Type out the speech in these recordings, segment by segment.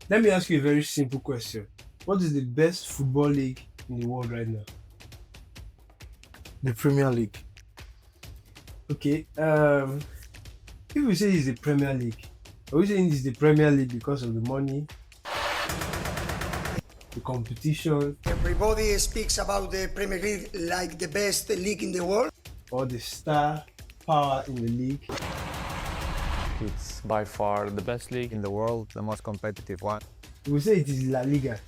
Let me ask you a very simple question. What is the best football league in the world right now? The Premier League. Okay. If we say it's the Premier League, are we saying it's the Premier League because of the money, the competition, Everybody speaks about the Premier League like the best league in the world. or the star power in the league? It's by far the best league in the world, the most competitive one. If we say it is La Liga,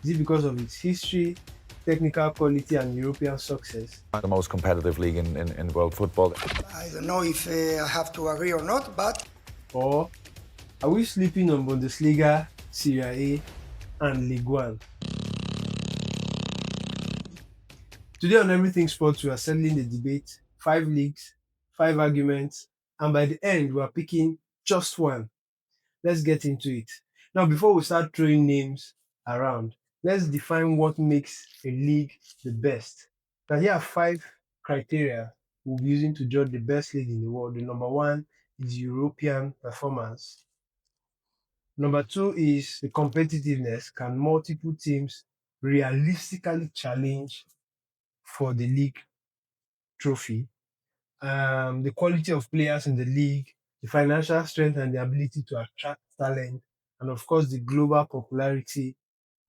is it because of its history, technical quality, and European success? The most competitive league in world football. I don't know if I have to agree or not, but Or are we sleeping on Bundesliga, Serie A, and Ligue 1? Today on Everything Sports, we are settling the debate, 5 leagues, 5 arguments, and by the end, we are picking just one. Let's get into it. Now, before we start throwing names around, let's define what makes a league the best. Now, here are 5 criteria we'll be using to judge the best league in the world. The number one is European performance. Number two is the competitiveness. Can multiple teams realistically challenge for the league trophy? The quality of players in the league, the financial strength and the ability to attract talent, and of course, the global popularity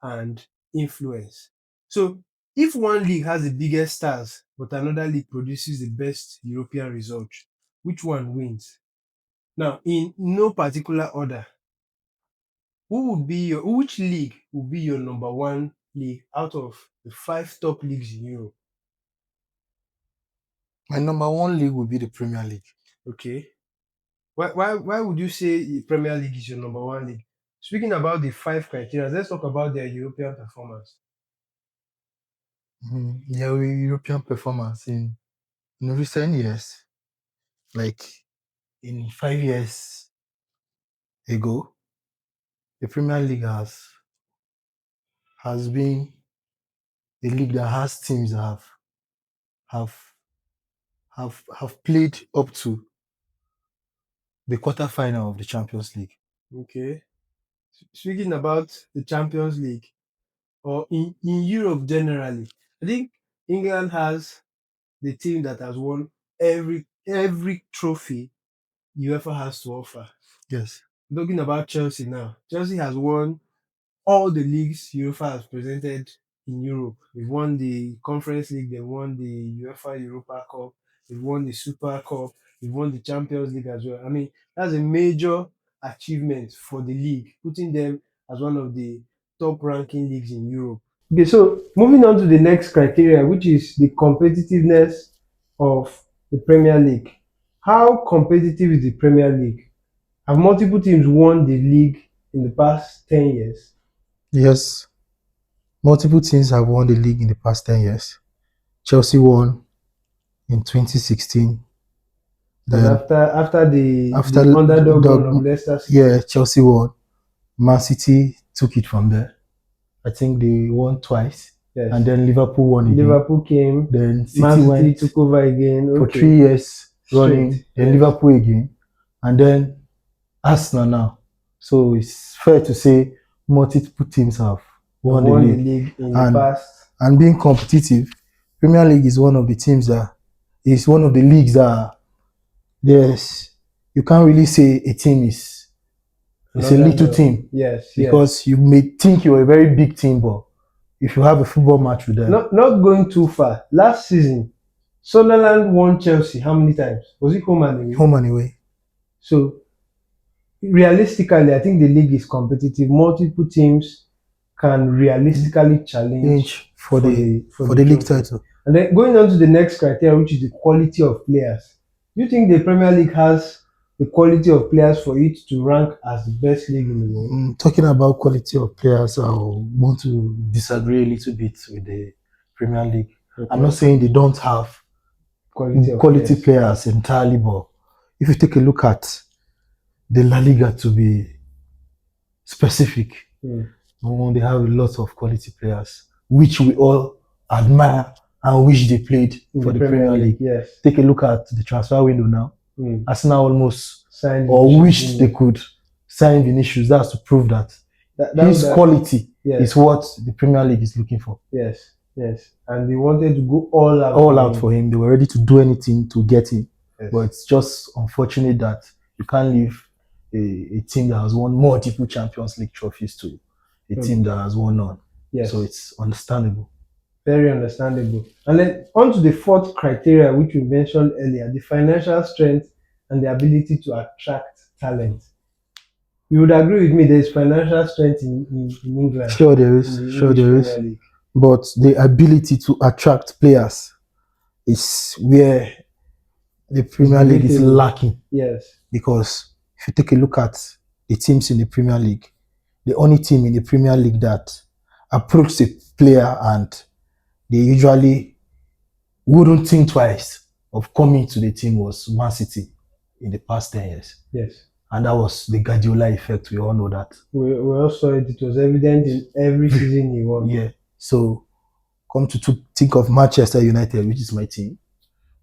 and influence. So, if one league has the biggest stars, but another league produces the best European results, which one wins? Now, in no particular order, which league would be your number one league out of the 5 top leagues in Europe? My number one league will be the Premier League. Okay. Why would you say the Premier League is your number one league? Speaking about the 5 criteria, let's talk about their European performance. Their European performance in recent years, like in 5 years ago, the Premier League has been a league that has teams that have have played up to the quarterfinal of the Champions League. Okay. Speaking about the Champions League or in Europe generally, I think England has the team that has won every trophy UEFA has to offer. Yes. Talking about Chelsea now, Chelsea has won all the leagues UEFA has presented in Europe. They've won the Conference League, they've won the UEFA Europa Cup, they've won the Super Cup, they've won the Champions League as well. I mean, that's a major achievement for the league, putting them as one of the top ranking leagues in Europe. Okay, so moving on to the next criteria, which is the competitiveness of the Premier League. How competitive is the Premier League? Have multiple teams won the league in the past 10 years? Yes. Multiple teams have won the league in the past 10 years. Chelsea won in 2016. Then after the underdog run of Leicester City. Yeah, Chelsea won. Man City took it from there. I think they won twice. Yes. And then Liverpool won again. Liverpool came. Then Man City took over again. For 3 years running. Then Liverpool again. And then Arsenal now. So it's fair to say multiple teams have won the league in the past. And being competitive, Premier League is one of the teams that is one of the leagues that you can't really say a team is a little team. Yes. Because you may think you're a very big team, but if you have a football match with them. Not going too far. Last season, Sunderland won Chelsea how many times? Was it home and away? Home and away. So realistically, I think the league is competitive. Multiple teams can realistically challenge for the league title. And then going on to the next criteria, which is the quality of players. Do you think the Premier League has the quality of players for it to rank as the best league in the world? Talking about quality of players, I want to disagree a little bit with the Premier League. Okay. I'm not saying they don't have quality players entirely, but if you take a look at the La Liga, to be specific, they have a lot of quality players, which we all admire and wish they played for the Premier League. Yes. Take a look at the transfer window now. Arsenal almost signed or wished they could sign Vinicius. That's to prove that His quality yes, is what the Premier League is looking for. yes, yes. And they wanted to go all out. All out for him. They were ready to do anything to get him. Yes. But it's just unfortunate that you can't leave a team that has won multiple Champions League trophies to a team that has won none. Yes. So it's understandable. Very understandable. And then on to the fourth criteria, which we mentioned earlier, the financial strength and the ability to attract talent. You would agree with me there is financial strength in England. Sure there is. Sure there is. But the ability to attract players is where the Premier League is lacking. Yes. Because if you take a look at the teams in the Premier League, the only team in the Premier League that approaches a player and they usually wouldn't think twice of coming to the team was Man City in the past 10 years. Yes. And that was the Guardiola effect. We all know that. We all saw it. It was evident in every season he won. Yeah. So come to think of Manchester United, which is my team.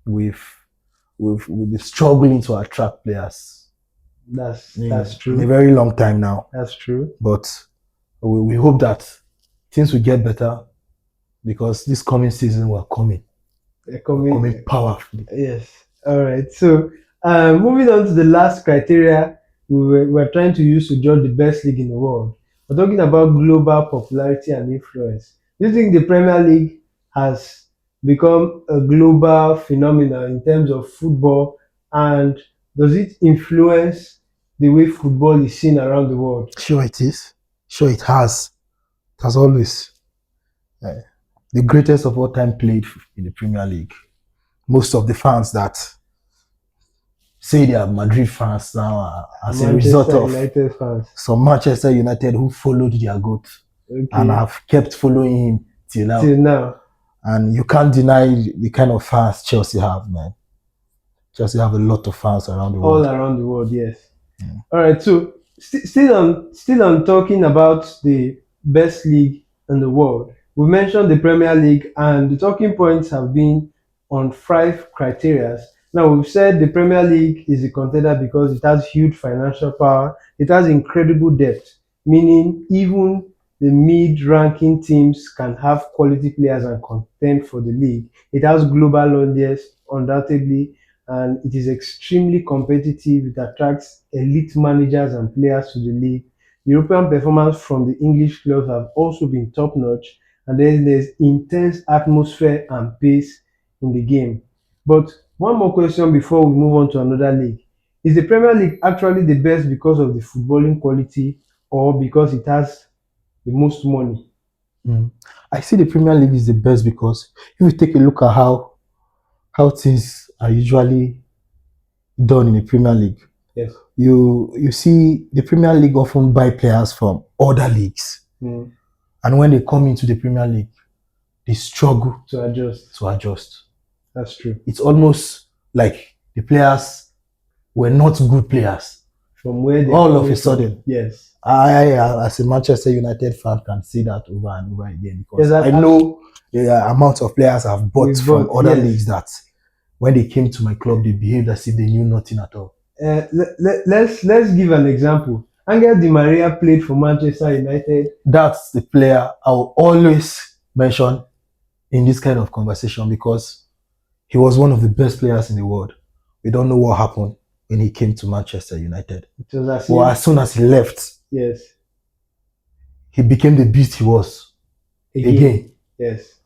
We've been struggling to attract players. That's true. In a very long time now. That's true. But we hope that things will get better because this coming season we're coming. They're coming powerfully. Yes. All right. So moving on to the last criteria we're trying to use to judge the best league in the world. We're talking about global popularity and influence. Do you think the Premier League has become a global phenomenon in terms of football, and does it influence the way football is seen around the world? Sure it is. Sure it has. It has always. The greatest of all time played in the Premier League. Most of the fans that say they are Madrid fans now are as a result of some Manchester United who followed their GOAT and have kept following him till now. And you can't deny the kind of fans Chelsea have, man. Chelsea have a lot of fans around the world. All around the world, yes. Yeah. All right, so still on talking about the best league in the world. We mentioned the Premier League, and the talking points have been on 5 criteria. Now, we've said the Premier League is a contender because it has huge financial power. It has incredible depth, meaning even the mid-ranking teams can have quality players and contend for the league. It has global audience, undoubtedly, and it is extremely competitive. It attracts elite managers and players to the league. European performance from the English clubs have also been top-notch, and there's intense atmosphere and pace in the game. But one more question before we move on to another league. Is the Premier League actually the best because of the footballing quality or because it has the most money? I see the Premier League is the best because if you take a look at how things are usually done in the Premier League, yes, you see the Premier League often buy players from other leagues, and when they come into the Premier League, they struggle to adjust. That's true. It's almost like the players were not good players from where they all of a sudden. Yes. I, as a Manchester United fan, can see that over and over again because I know the amount of players I've bought from other leagues that when they came to my club, they behaved as if they knew nothing at all. Let's give an example. Angel Di Maria played for Manchester United. That's the player I will always mention in this kind of conversation because he was one of the best players in the world. We don't know what happened when he came to Manchester United. It was as soon as he left, yes, he became the beast he was again. Yes.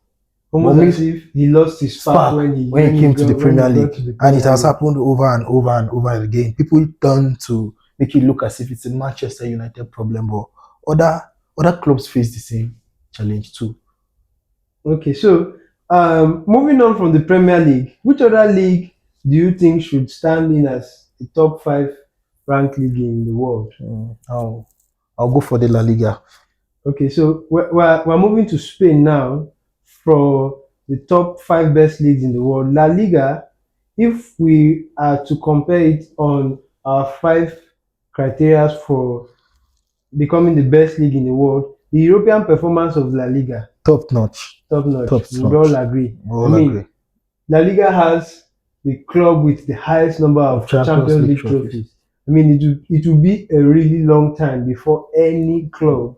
Almost as if he lost his spark when he came to the Premier League. And it has happened over and over and over again. People turn to make it look as if it's a Manchester United problem, but other clubs face the same challenge too. Okay, so moving on from the Premier League, which other league do you think should stand in as the top 5 ranked league in the world? I'll go for the La Liga. Okay, so we're moving to Spain now for the top 5 best leagues in the world. La Liga, if we are to compare it on our 5 criteria for becoming the best league in the world, the European performance of La Liga, top notch. We all agree. La Liga has the club with the highest number of Champions League trophies. I mean, it will be a really long time before any club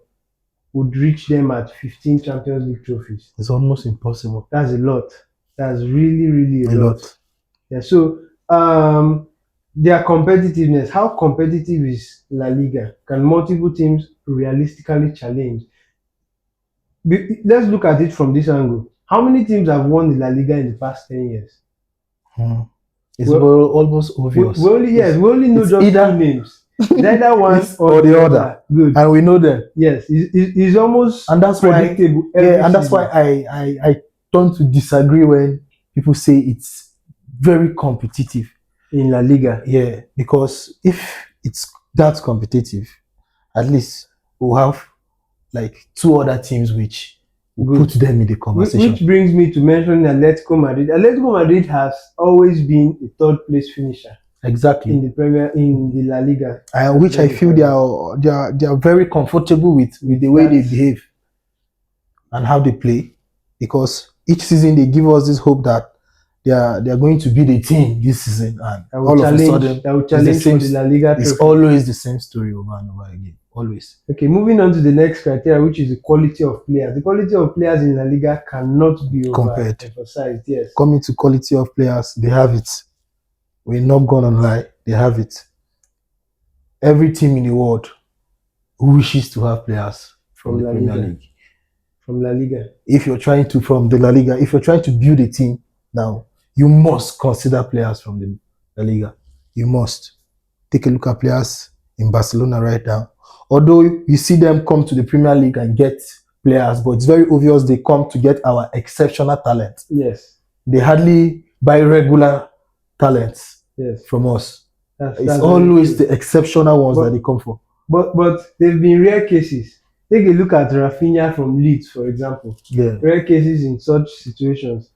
would reach them at 15 Champions League trophies. It's almost impossible. That's a lot. That's really, really A lot. Yeah. So their competitiveness. How competitive is La Liga? Can multiple teams realistically challenge? Let's look at it from this angle. How many teams have won the La Liga in the past 10 years? It's almost obvious. We only know it's just either two names. It's either one or the other. Good. And we know them. Yes, it's almost And that's predictable. And that's why I tend to disagree when people say it's very competitive in La Liga. Yeah, because if it's that competitive, at least we'll have like two other teams which will put them in the conversation. Which brings me to mention Atletico Madrid. Atletico Madrid has always been a third place finisher. Exactly. In the La Liga. Which I feel they are very comfortable with the way they behave and how they play, because each season they give us this hope that they are going to be the team this season, and all of a sudden the La Liga it's always the same story over and over again. Always. Okay, moving on to the next criteria, which is the quality of players. The quality of players in La Liga cannot be overemphasized. Yes. Coming to quality of players, they have it. We're not gonna lie, they have it. Every team in the world wishes to have players from the Premier League. From La Liga. If you're trying to build a team now, you must consider players from the La Liga. You must take a look at players in Barcelona right now. Although you see them come to the Premier League and get players, but it's very obvious they come to get our exceptional talent. Yes. They hardly buy regular talents from us. It's always the exceptional ones that they come for. But there have been rare cases. Take a look at Rafinha from Leeds, for example. Yeah. Rare cases in such situations.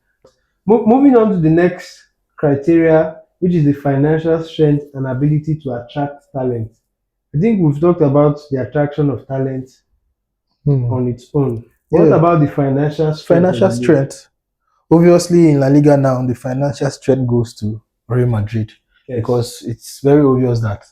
Moving on to the next criteria, which is the financial strength and ability to attract talent. I think we've talked about the attraction of talent on its own. What about the financial strength? Financial strength. Obviously, in La Liga now, the financial strength goes to Real Madrid because it's very obvious that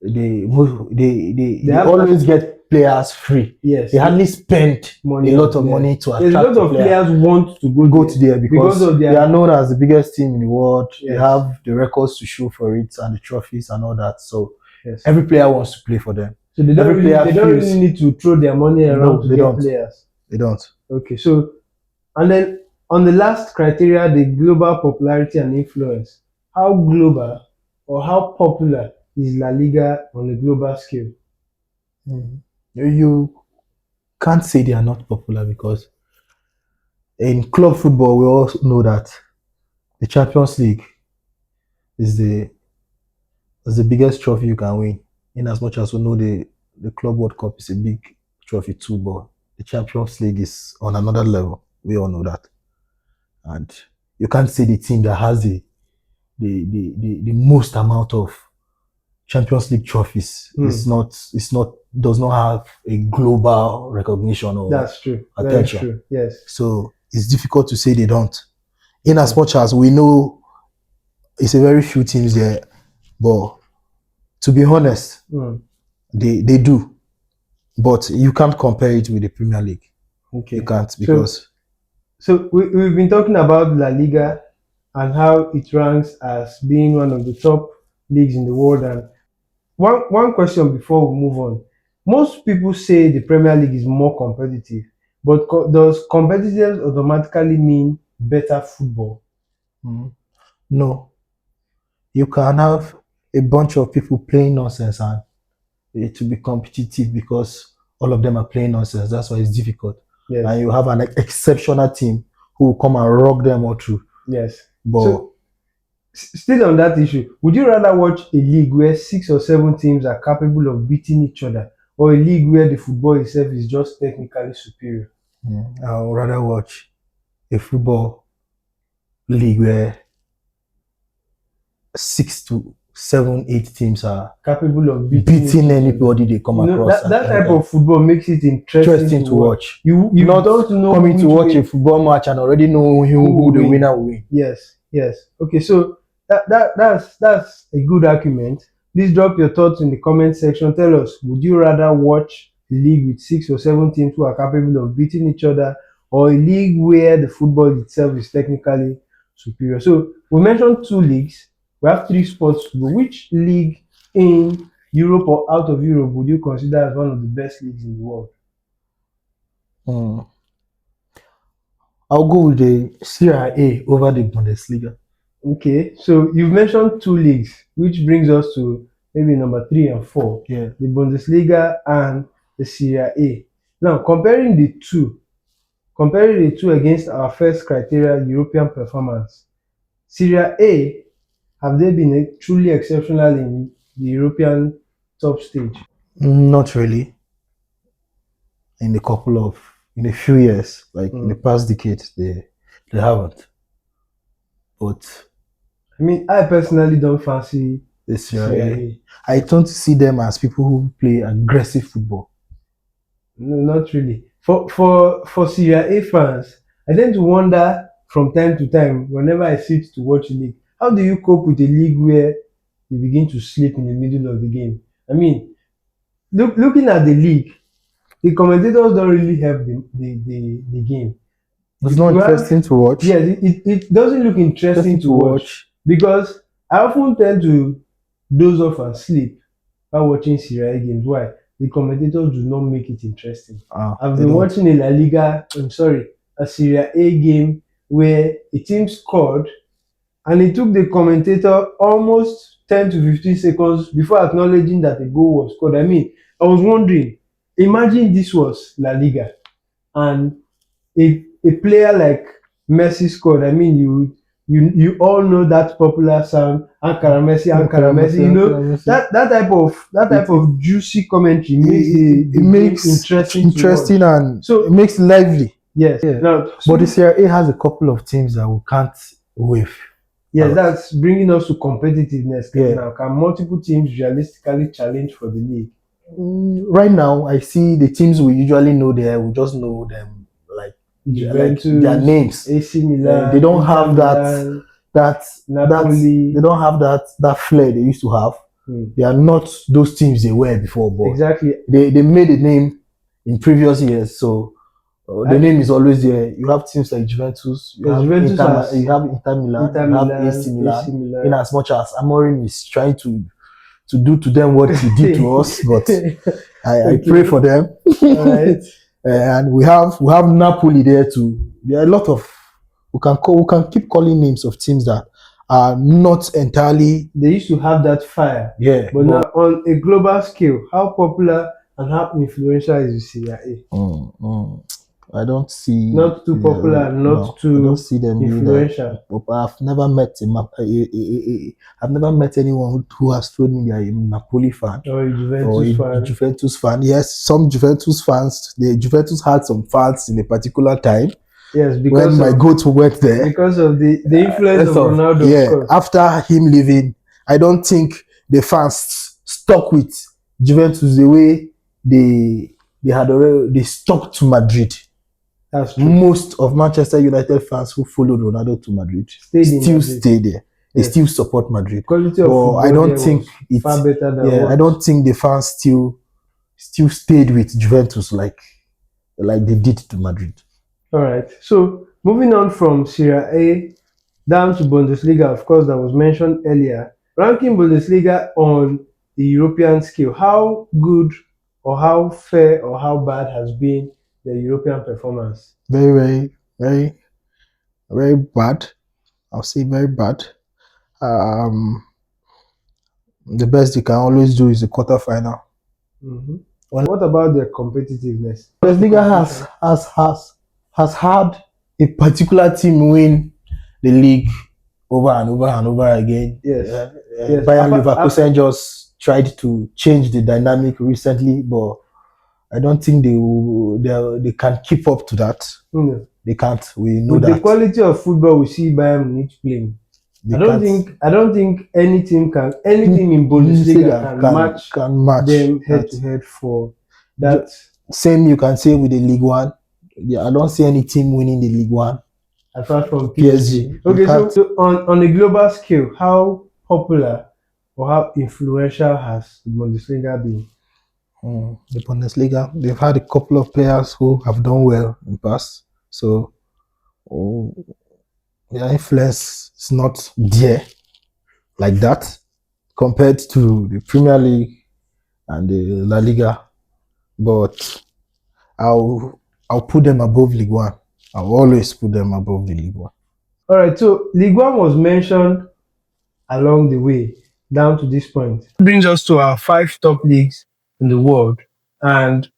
they always get players free. Yes, they hardly spend a lot of money to attract. A lot of players want to go to there because they are known as the biggest team in the world. They have the records to show for it and the trophies and all that. So every player wants to play for them. So they don't really need to throw their money around to get players. They don't. Okay, so and then on the last criteria, the global popularity and influence. How global or how popular is La Liga on a global scale? You can't say they are not popular because in club football we all know that the Champions League is the biggest trophy you can win. In as much as we know the Club World Cup is a big trophy too, but the Champions League is on another level. We all know that. And you can't say the team that has the most amount of Champions League trophies does not have a global recognition or attention. That's true. Yes. So it's difficult to say they don't. In as much as we know it's a very few teams there, but to be honest, they do. But you can't compare it with the Premier League. Okay. You can't because so we've been talking about La Liga and how it ranks as being one of the top leagues in the world. And one question before we move on. Most people say the Premier League is more competitive, but does competitiveness automatically mean better football? No. You can have a bunch of people playing nonsense and it will be competitive because all of them are playing nonsense. That's why it's difficult. Yes. And you have an exceptional team who will come and rock them all through. Yes. But so, still on that issue, would you rather watch a league where 6 or 7 teams are capable of beating each other, or a league where the football itself is just technically superior? I would rather watch a football league where 6 to 7, 8 teams are capable of beating anybody they come across. That type of football makes it interesting to watch. You not don't know coming to watch a football match and already know who the winner will win. Yes. Okay, so that's a good argument. Please drop your thoughts in the comment section. Tell us, would you rather watch a league with 6 or 7 teams who are capable of beating each other, or a league where the football itself is technically superior? So we mentioned 2 leagues. We have 3 sports to go. Which league in Europe or out of Europe would you consider as one of the best leagues in the world? I'll go with the Serie A over the Bundesliga. Okay, so you've mentioned 2 leagues, which brings us to maybe number 3 and 4, Yeah. the Bundesliga and the Serie A. Now, comparing the two against our first criteria, European performance, Serie A, have they been truly exceptional in the European top stage? Not really. In a few years, like in the past decade, they haven't. But I mean, I personally don't fancy the Serie Serie A. I tend to see them as people who play aggressive football. No, not really. For Serie A fans, I tend to wonder from time to time whenever I sit to watch a league, how do you cope with a league where you begin to sleep in the middle of the game? I mean, looking at the league, the commentators don't really help the game. It's not interesting to watch. Yes, it doesn't look interesting to watch because I often tend to doze off and sleep while watching Serie A games. Why? The commentators do not make it interesting. I've been watching a La Liga, a Serie A game where a team scored and it took the commentator almost 10 to 15 seconds before acknowledging that a goal was scored. I mean, I was wondering, imagine this was La Liga and a player like Messi scored. I mean, you all know that popular sound, Ankara Messi. You know that type of juicy commentary makes the makes game interesting and so it makes lively. Yes. Yeah. Now, But the Serie A has a couple of teams that we can't wave. Yes, that's bringing us to competitiveness. Yeah. Now, can multiple teams realistically challenge for the league? Right now, I see the teams we usually know there. We just know them like Juventus, their names. AC Milan. They don't have that Napoli. They don't have that flair they used to have. They are not those teams they were before. But exactly. They made a name in previous years, so the name is always there. You have teams like Juventus. You have Inter Milan. You have AC Milan. In as much as Amorim is trying to do to them what he did to us, but I pray for them. Right. And we have Napoli there too. There are a lot of we can keep calling names of teams that are not entirely. They used to have that fire. Yeah. But now on a global scale, how popular and how influential is the Serie A? I don't see. Not too popular, not too I don't see them influential. I've never met I've never met anyone who has told me they are a Napoli fan or a Juventus fan. Yes, some Juventus fans. The Juventus had some fans in a particular time. Yes, because when my goat went there. Because of the influence of Ronaldo. Yeah, after him leaving, I don't think the fans stuck with Juventus the way they stuck to Madrid. That's true. Most of Manchester United fans who followed Ronaldo to Madrid still stay there. They still support Madrid. Quality of football I don't think it's far better than I don't think the fans still stayed with Juventus like they did to Madrid. All right. So moving on from Serie A down to Bundesliga, of course, that was mentioned earlier. Ranking Bundesliga on the European scale, how good or how fair or how bad has been the European performance? Very, very, very, very bad. I'll say very bad. The best you can always do is the quarterfinal. What about their competitiveness? Bundesliga has had a particular team win the league over and over and over again. Yes. Bayern Leverkusen just tried to change the dynamic recently, but I don't think they can keep up to that. They can't. We know that. With the quality of football we see Bayern Munich playing, I don't think any team in Bundesliga can match them head to head for that. Same you can say with the Ligue 1. Yeah, I don't see any team winning the Ligue 1 apart from PSG. Okay, so on a global scale, how popular or how influential has the Bundesliga been? The Bundesliga, they've had a couple of players who have done well in the past. So oh, their influence is not there like that compared to the Premier League and the La Liga. But I'll put them above Ligue 1. I'll always put them above the Ligue 1. All right, so Ligue 1 was mentioned along the way down to this point. Brings us to our 5 top leagues in the world. And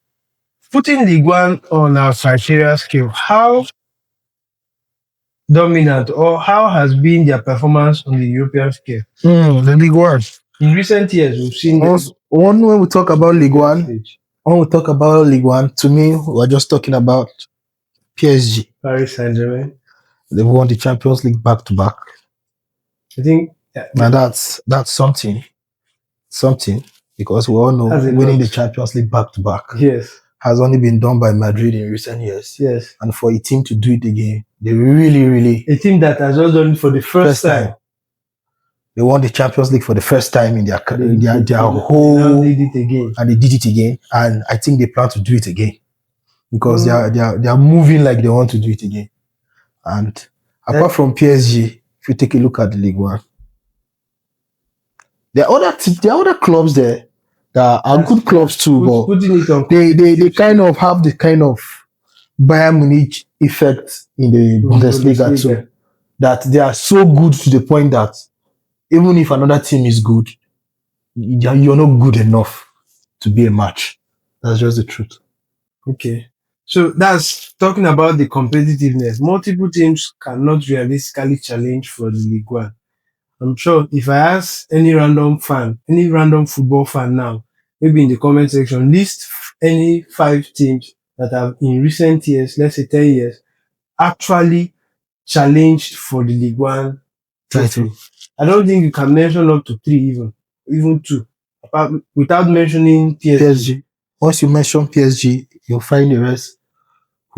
putting Ligue 1 on our criteria scale, how dominant or how has been their performance on the European scale? The Ligue 1. In recent years, we've seen when we talk about Ligue 1, to me, we're just talking about PSG. Paris Saint-Germain. They've won the Champions League back to back. I think now that's something because we all know winning the Champions League back to back has only been done by Madrid in recent years. Yes. And for a team to do it again, they really a team that has just done it for the first time. They won the Champions League for the first time in their whole, they did it again. And they did it again. And I think they plan to do it again because they are moving like they want to do it again. And apart from PSG, if you take a look at the Ligue 1, there are other clubs there that are good clubs too, but they kind of have the kind of Bayern Munich effect in the Bundesliga too. That they are so good to the point that even if another team is good, you're not good enough to be a match. That's just the truth. Okay. So that's talking about the competitiveness. Multiple teams cannot realistically challenge for the Ligue 1. I'm sure if I ask any random football fan now, maybe in the comment section, list any 5 teams that have in recent years, let's say 10 years, actually challenged for the Ligue 1 title. I don't think you can mention up to 3 even 2, without mentioning PSG. Once you mention PSG, you'll find the rest.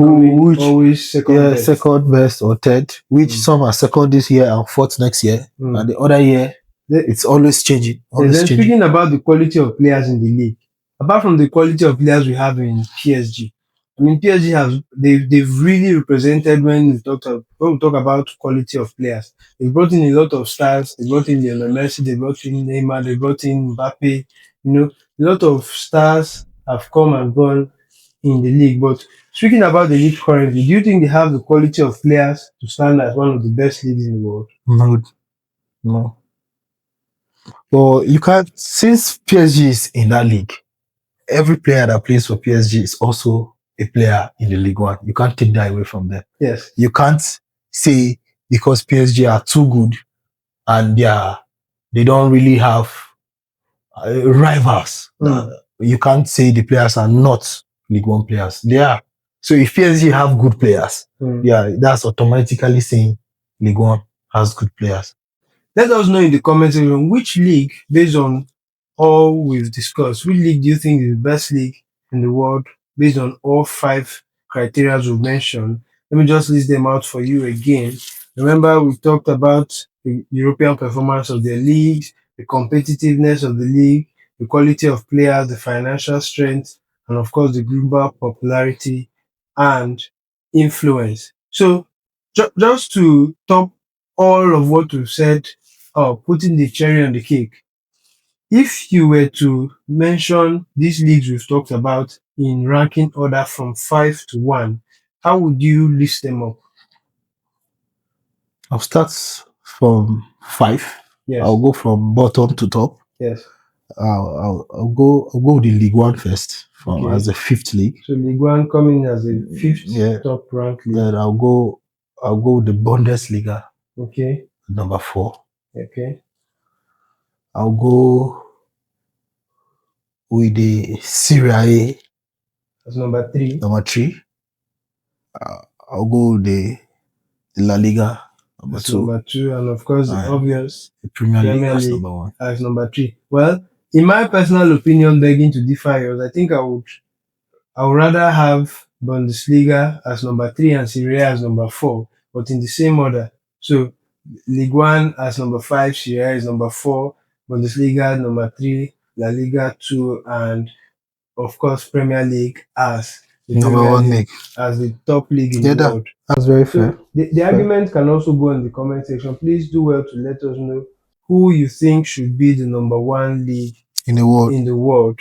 Which always second best or third, which some are second this year and fourth next year, and the other year it's always changing. Speaking about the quality of players in the league, apart from the quality of players we have in PSG, I mean PSG they've really represented when we talk about quality of players. They brought in a lot of stars. They brought in Lionel Messi. They brought in Neymar. They brought in Mbappe. A lot of stars have come and gone in the league. But speaking about the league currently, do you think they have the quality of players to stand as one of the best leagues in the world? No. But you can't, since PSG is in that league, every player that plays for PSG is also a player in the Ligue 1. You can't take that away from them. Yes. You can't say because PSG are too good and they don't really have rivals. You can't say the players are not Ligue 1 players. They are. So if PSG have good players, that's automatically saying Ligue 1 has good players. Let us know in the comment section which league, based on all we've discussed, which league do you think is the best league in the world based on all 5 criteria we've mentioned. Let me just list them out for you again. Remember, we talked about the European performance of their leagues, the competitiveness of the league, the quality of players, the financial strength, and of course the global popularity and influence. So just to top all of what we've said, putting the cherry on the cake, if you were to mention these leagues we've talked about in ranking order from 5 to 1, how would you list them up? I'll start from 5. Yes. I'll go from bottom to top. Yes. I'll go with the Ligue 1 first, as the 5th league. So Ligue 1 coming as the 5th top ranked league. Then I'll go with the Bundesliga. Okay. Number 4. Okay. I'll go with the Serie. That's number 3. Number 3. I'll go with the La Liga. Number 2. Number 2, and of course the obvious the Premier League as number 1. As number 3. Well, in my personal opinion, begging to differ yours, I think I would rather have Bundesliga as number 3 and Serie as number 4, but in the same order. So Ligue 1 as number 5, Serie is number 4, Bundesliga number 3, La Liga 2, and of course, Premier League as the Number Premier one League, league. as the top league in Yeah, the world. that's very fair. So the argument can also go in the comment section. Please do well to let us know who you think should be the number one league In the world. in the world.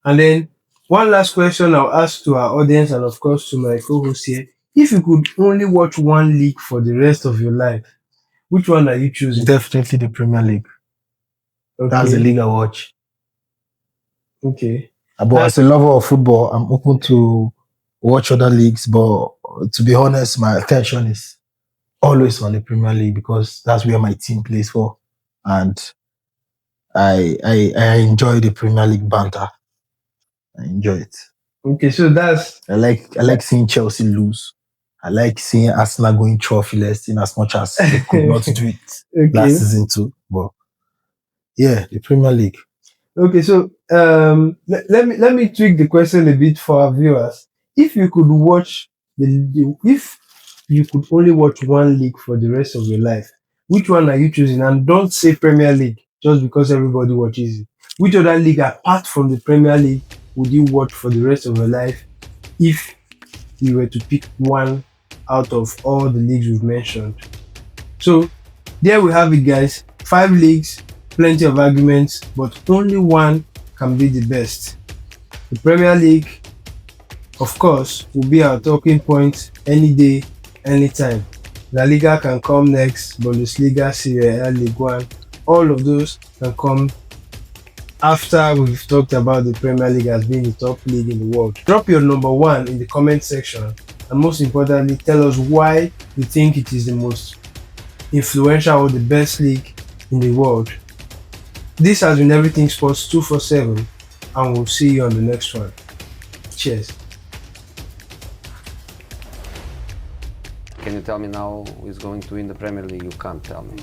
And then one last question I'll ask to our audience and of course to my co-host here. If you could only watch one league for the rest of your life, which one are you choosing? Definitely the Premier League. That's the Okay. league I watch. Okay. But as a lover of football, I'm open to watch other leagues. But to be honest, my attention is always on the Premier League because that's where my team plays for, and I enjoy the Premier League banter. I enjoy it. Okay, so that's I like seeing Chelsea lose. I like seeing Arsenal going trophyless in as much as they could not do it last season too. But yeah, the Premier League. Okay, so let me tweak the question a bit for our viewers. If you could watch if you could only watch one league for the rest of your life, which one are you choosing? And don't say Premier League just because everybody watches it. Which other league apart from the Premier League would you watch for the rest of your life if you were to pick one out of all the leagues we've mentioned? So there we have it, guys. 5 leagues, plenty of arguments, but only one can be the best. The Premier League, of course, will be our talking point any day, anytime. La Liga can come next, Bundesliga, Serie, Ligue 1, all of those can come after we've talked about the Premier League as being the top league in the world. Drop your number one in the comment section, and most importantly, tell us why you think it is the most influential or the best league in the world. This has been Everything Sports 247, and we'll see you on the next one. Cheers. Can you tell me now who is going to win the Premier League? You can't tell me.